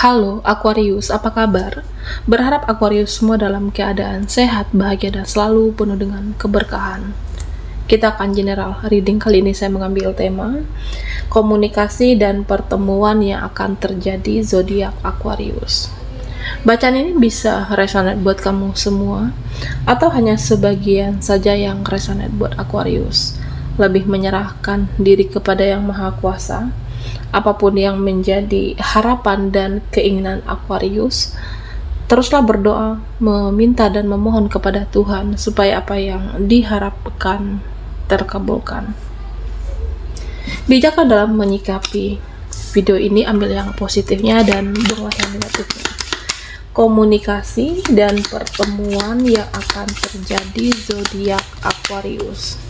Halo Aquarius, apa kabar? Berharap Aquarius semua dalam keadaan sehat, bahagia, dan selalu penuh dengan keberkahan. Kita akan general reading. Kali ini saya mengambil tema komunikasi dan pertemuan yang akan terjadi zodiak Aquarius. Bacaan ini bisa resonate buat kamu semua atau hanya sebagian saja yang resonate buat Aquarius. Lebih menyerahkan diri kepada Yang Maha Kuasa. Apapun yang menjadi harapan dan keinginan Aquarius, teruslah berdoa, meminta dan memohon kepada Tuhan supaya apa yang diharapkan terkabulkan. Bijaklah dalam menyikapi video ini, ambil yang positifnya dan buanglah yang negatifnya. Komunikasi dan pertemuan yang akan terjadi zodiak Aquarius.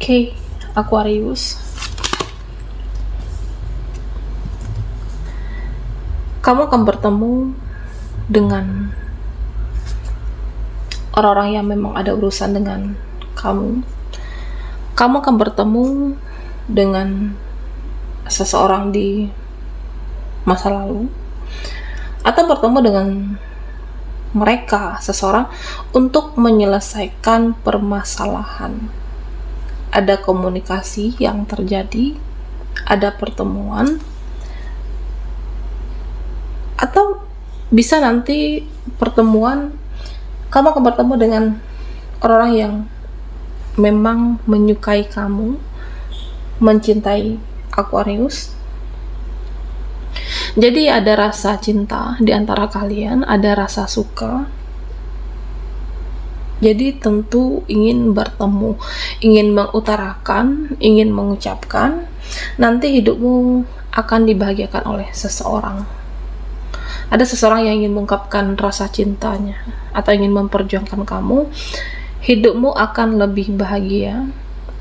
Oke, Aquarius, kamu akan bertemu dengan orang-orang yang memang ada urusan dengan kamu. Kamu akan bertemu dengan seseorang di masa lalu, atau bertemu dengan mereka, seseorang, untuk menyelesaikan permasalahan. Ada komunikasi yang terjadi, ada pertemuan, atau bisa nanti pertemuan kamu akan bertemu dengan orang yang memang menyukai kamu, mencintai Aquarius. Jadi ada rasa cinta di antara kalian, ada rasa suka. Jadi tentu ingin bertemu, ingin mengutarakan, ingin mengucapkan, nanti hidupmu akan dibahagiakan oleh seseorang. Ada seseorang yang ingin mengungkapkan rasa cintanya atau ingin memperjuangkan kamu. Hidupmu akan lebih bahagia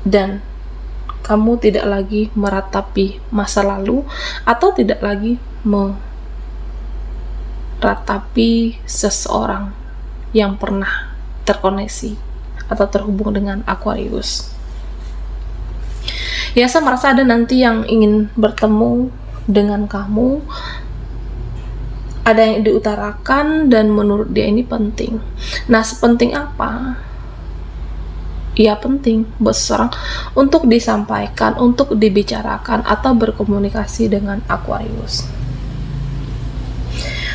dan kamu tidak lagi meratapi masa lalu atau tidak lagi meratapi seseorang yang pernah terkoneksi atau terhubung dengan Aquarius. Ya, saya merasa ada nanti yang ingin bertemu dengan kamu, ada yang diutarakan dan menurut dia ini penting. Nah, sepenting apa? Ya, penting buat seseorang untuk disampaikan, untuk dibicarakan atau berkomunikasi dengan Aquarius.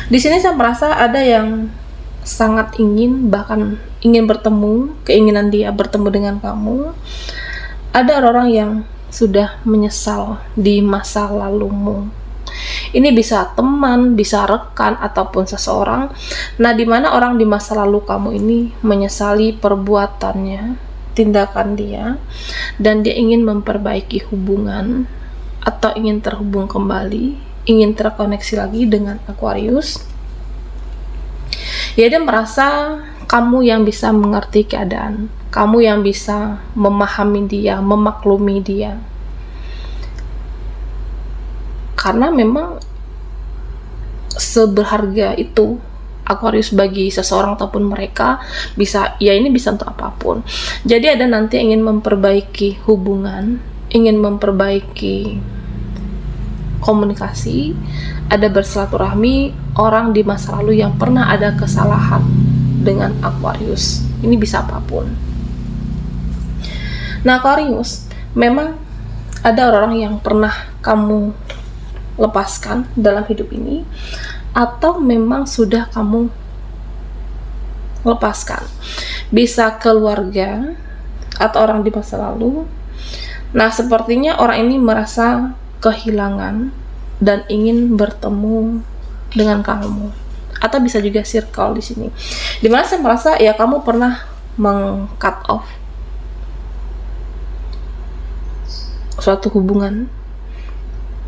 Di sini saya merasa ada yang sangat ingin, bahkan ingin bertemu, keinginan dia bertemu dengan kamu. Ada orang yang sudah menyesal di masa lalumu. Ini bisa teman, bisa rekan, ataupun seseorang. Nah, di mana orang di masa lalu kamu ini menyesali perbuatannya, tindakan dia, dan dia ingin memperbaiki hubungan atau ingin terhubung kembali, ingin terkoneksi lagi dengan Aquarius. Ya, dia merasa kamu yang bisa mengerti keadaan, kamu yang bisa memahami dia, memaklumi dia. Karena memang seberharga itu Aquarius bagi seseorang ataupun mereka, bisa, ya ini bisa untuk apapun. Jadi ada nanti yang ingin memperbaiki hubungan, ingin memperbaiki komunikasi, ada bersilaturahmi orang di masa lalu yang pernah ada kesalahan dengan Aquarius. Ini bisa apapun. Nah, Aquarius, memang ada orang yang pernah kamu lepaskan dalam hidup ini, atau memang sudah kamu lepaskan. Bisa keluarga atau orang di masa lalu. Nah, sepertinya orang ini merasa kehilangan dan ingin bertemu dengan kamu, atau bisa juga circle di sini. Dimana saya merasa ya kamu pernah meng-cut off suatu hubungan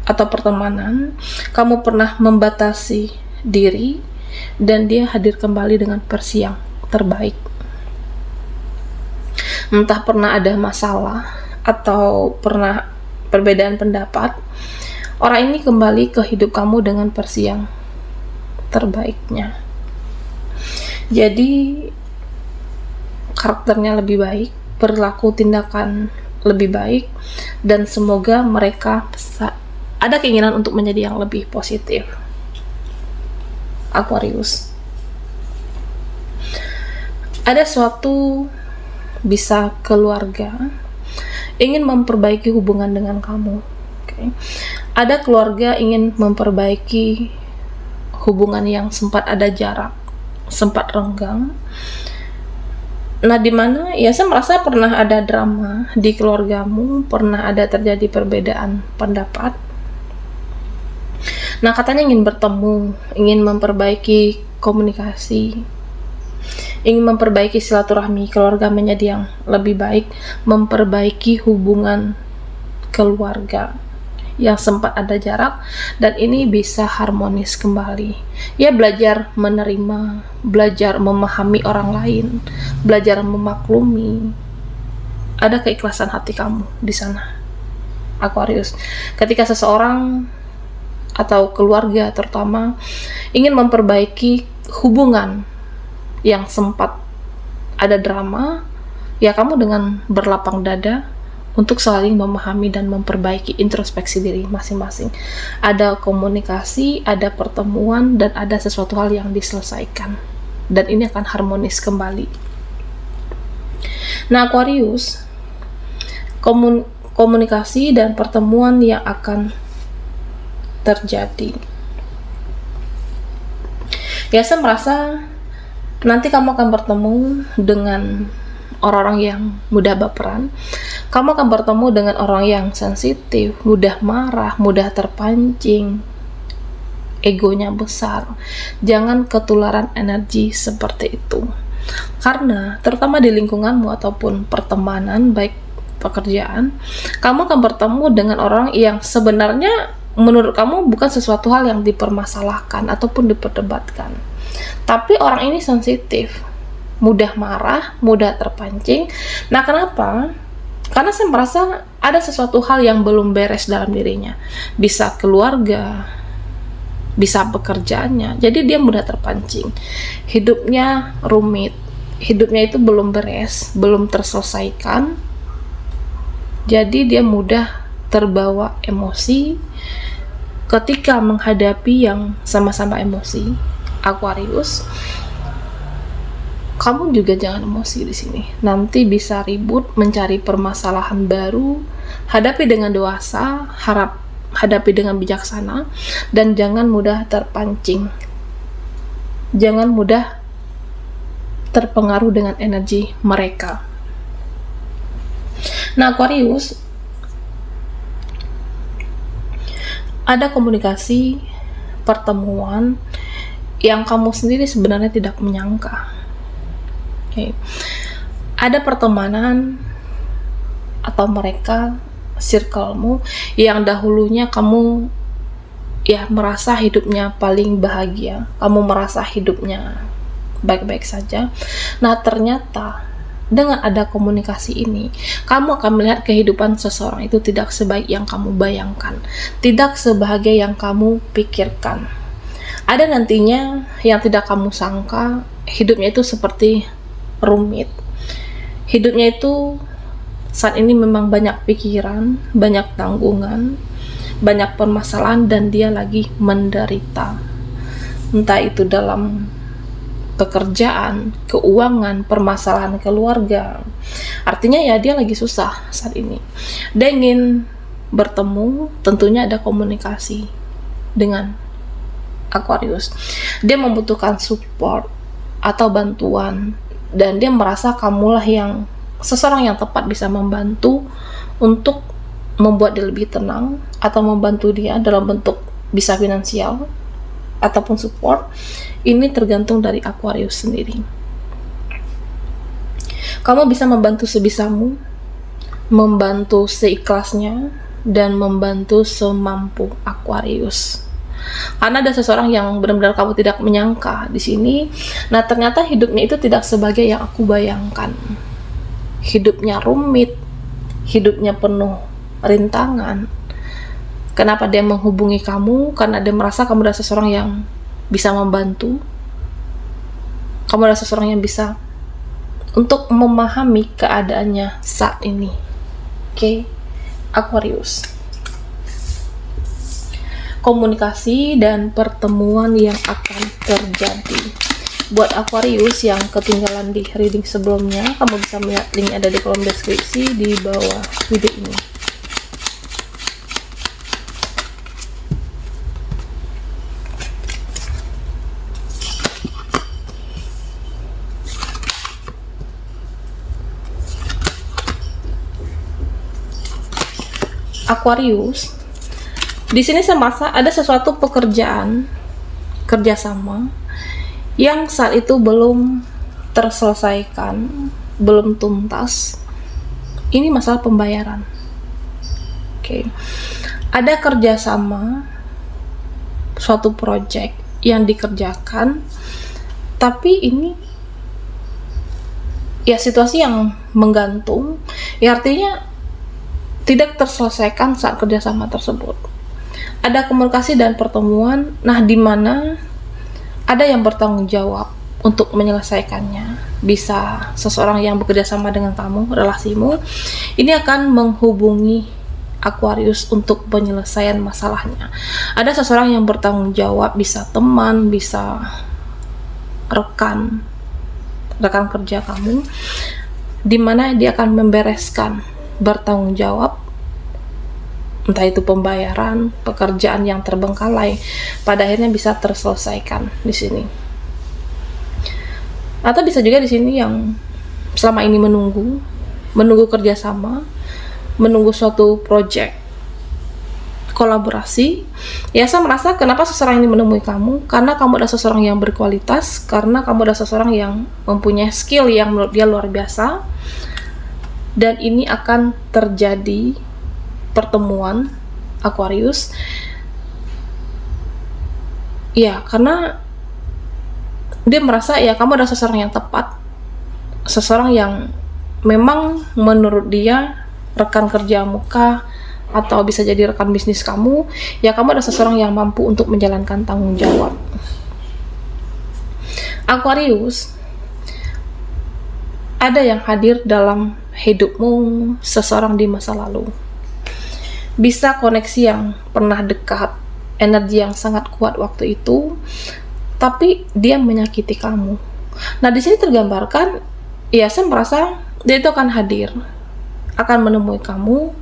atau pertemanan, kamu pernah membatasi diri dan dia hadir kembali dengan versi yang terbaik. Entah pernah ada masalah atau pernah perbedaan pendapat, orang ini kembali ke hidup kamu dengan versi yang terbaiknya. Jadi karakternya lebih baik, perilaku tindakan lebih baik, dan semoga mereka ada keinginan untuk menjadi yang lebih positif. Aquarius, ada suatu bisa keluarga ingin memperbaiki hubungan dengan kamu. Ada keluarga ingin memperbaiki hubungan yang sempat ada jarak, sempat renggang. Nah, dimana ya saya merasa pernah ada drama di keluargamu, pernah ada terjadi perbedaan pendapat. Nah, katanya ingin bertemu, ingin memperbaiki komunikasi, ingin memperbaiki silaturahmi keluarga menjadi yang lebih baik, memperbaiki hubungan keluarga yang sempat ada jarak, dan ini bisa harmonis kembali. Ya, belajar menerima, belajar memahami orang lain, belajar memaklumi. Ada keikhlasan hati kamu di sana, Aquarius. Ketika seseorang atau keluarga terutama ingin memperbaiki hubungan yang sempat ada drama, ya kamu dengan berlapang dada untuk saling memahami dan memperbaiki introspeksi diri masing-masing. Ada komunikasi, ada pertemuan, dan ada sesuatu hal yang diselesaikan. Dan ini akan harmonis kembali. Nah, Aquarius, komunikasi dan pertemuan yang akan terjadi. Ya, saya merasa nanti kamu akan bertemu dengan orang-orang yang mudah baperan. Kamu akan bertemu dengan orang yang sensitif, mudah marah, mudah terpancing, egonya besar. Jangan ketularan energi seperti itu. Karena terutama di lingkunganmu ataupun pertemanan, baik pekerjaan, kamu akan bertemu dengan orang yang sebenarnya menurut kamu bukan sesuatu hal yang dipermasalahkan ataupun diperdebatkan. Tapi orang ini sensitif, mudah marah, mudah terpancing. Nah, kenapa? Karena saya merasa ada sesuatu hal yang belum beres dalam dirinya. Bisa keluarga, bisa pekerjaannya. Jadi dia mudah terpancing. Hidupnya rumit. Hidupnya itu belum beres, belum terselesaikan. Jadi dia mudah terbawa emosi ketika menghadapi yang sama-sama emosi. Aquarius, kamu juga jangan emosi di sini. Nanti bisa ribut, mencari permasalahan baru. Hadapi dengan dewasa, hadapi dengan bijaksana, dan jangan mudah terpancing. Jangan mudah terpengaruh dengan energi mereka. Nah, Aquarius, ada komunikasi, pertemuan yang kamu sendiri sebenarnya tidak menyangka. Ada pertemanan atau mereka circlemu yang dahulunya kamu ya merasa hidupnya paling bahagia, kamu merasa hidupnya baik-baik saja. Nah, ternyata dengan ada komunikasi ini, kamu akan melihat kehidupan seseorang itu tidak sebaik yang kamu bayangkan, tidak sebahagia yang kamu pikirkan. Ada nantinya yang tidak kamu sangka, hidupnya itu seperti rumit. Hidupnya itu saat ini memang banyak pikiran, banyak tanggungan, banyak permasalahan, dan dia lagi menderita. Entah itu dalam pekerjaan, keuangan, permasalahan keluarga. Artinya ya dia lagi susah saat ini. Dia ingin bertemu, tentunya ada komunikasi dengan Aquarius. Dia membutuhkan support atau bantuan, dan dia merasa kamulah yang seseorang yang tepat bisa membantu untuk membuat dia lebih tenang, atau membantu dia dalam bentuk bisa finansial ataupun support. Ini tergantung dari Aquarius sendiri. Kamu bisa membantu sebisamu, membantu seikhlasnya, dan membantu semampu Aquarius. Karena ada seseorang yang benar-benar kamu tidak menyangka di sini. Nah, ternyata hidupnya itu tidak sebagai yang aku bayangkan. Hidupnya rumit, hidupnya penuh rintangan. Kenapa dia menghubungi kamu? Karena dia merasa kamu adalah seseorang yang bisa membantu. Kamu adalah seseorang yang bisa untuk memahami keadaannya saat ini. Oke, Aquarius. Komunikasi dan pertemuan yang akan terjadi. Buat Aquarius yang ketinggalan di reading sebelumnya, kamu bisa melihat link ada di kolom deskripsi di bawah video ini. Aquarius, di sini saya merasa ada sesuatu pekerjaan kerjasama yang saat itu belum terselesaikan, belum tuntas. Ini masalah pembayaran. Oke. Ada kerjasama suatu project yang dikerjakan, tapi ini ya situasi yang menggantung, ya artinya tidak terselesaikan saat kerjasama tersebut. Ada komunikasi dan pertemuan, nah di mana ada yang bertanggung jawab untuk menyelesaikannya. Bisa seseorang yang bekerja sama dengan kamu, relasimu, ini akan menghubungi Aquarius untuk penyelesaian masalahnya. Ada seseorang yang bertanggung jawab, bisa teman, bisa rekan kerja kamu, di mana dia akan membereskan, bertanggung jawab, entah itu pembayaran, pekerjaan yang terbengkalai, pada akhirnya bisa terselesaikan di sini. Atau bisa juga di sini yang selama ini menunggu kerjasama, menunggu suatu project kolaborasi. Ya, saya merasa kenapa seseorang ini menemui kamu, karena kamu adalah seseorang yang berkualitas, karena kamu adalah seseorang yang mempunyai skill yang menurut dia luar biasa. Dan ini akan terjadi pertemuan Aquarius. Ya, karena dia merasa ya kamu adalah seseorang yang tepat. Seseorang yang memang menurut dia rekan kerjamu kah, atau bisa jadi rekan bisnis kamu, ya kamu adalah seseorang yang mampu untuk menjalankan tanggung jawab. Aquarius, ada yang hadir dalam hidupmu, seseorang di masa lalu. Bisa koneksi yang pernah dekat, energi yang sangat kuat waktu itu, tapi dia menyakiti kamu. Nah, di sini tergambarkan, ya saya merasa dia itu akan hadir, akan menemui kamu,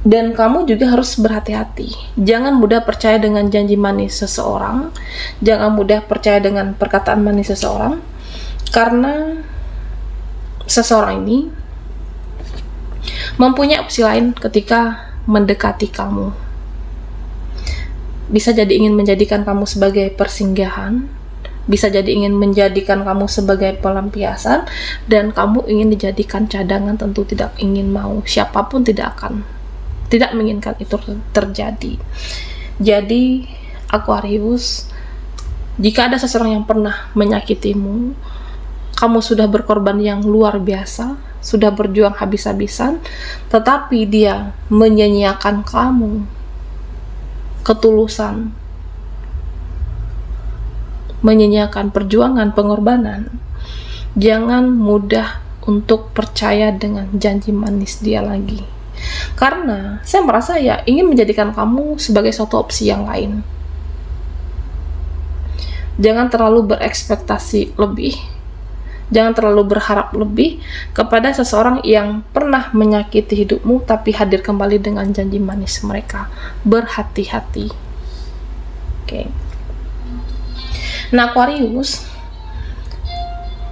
dan kamu juga harus berhati-hati. Jangan mudah percaya dengan janji manis seseorang, jangan mudah percaya dengan perkataan manis seseorang, karena seseorang ini mempunyai opsi lain ketika mendekati kamu. Bisa jadi ingin menjadikan kamu sebagai persinggahan, bisa jadi ingin menjadikan kamu sebagai pelampiasan, dan kamu ingin dijadikan cadangan. Tentu tidak ingin mau, siapapun tidak menginginkan itu terjadi. Jadi Aquarius, jika ada seseorang yang pernah menyakitimu, kamu sudah berkorban yang luar biasa, sudah berjuang habis-habisan, tetapi dia menyia-nyiakan kamu, ketulusan, menyia-nyiakan perjuangan, pengorbanan. Jangan mudah untuk percaya dengan janji manis dia lagi, karena saya merasa ya ingin menjadikan kamu sebagai suatu opsi yang lain. Jangan terlalu berekspektasi lebih, jangan terlalu berharap lebih kepada seseorang yang pernah menyakiti hidupmu tapi hadir kembali dengan janji manis mereka. Berhati-hati. Oke. Nah, Aquarius,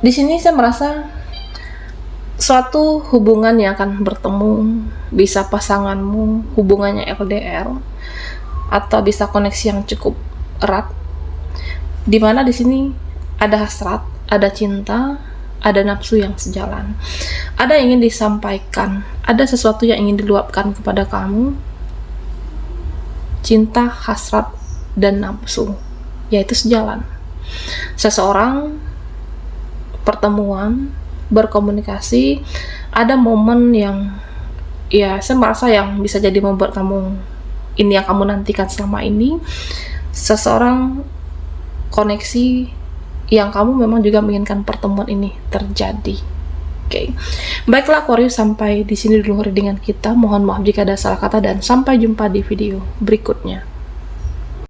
di sini saya merasa suatu hubungan yang akan bertemu, bisa pasanganmu, hubungannya LDR, atau bisa koneksi yang cukup erat, dimana di sini ada hasrat, ada cinta, ada nafsu yang sejalan, ada yang ingin disampaikan, ada sesuatu yang ingin diluapkan kepada kamu, cinta, hasrat, dan nafsu, yaitu sejalan. Seseorang pertemuan, berkomunikasi, ada momen yang ya saya merasa yang bisa jadi membuat kamu ini yang kamu nantikan selama ini, seseorang koneksi yang kamu memang juga menginginkan pertemuan ini terjadi. Oke. Baiklah Aquarius, sampai di sini dulu readingan kita. Mohon maaf jika ada salah kata dan sampai jumpa di video berikutnya.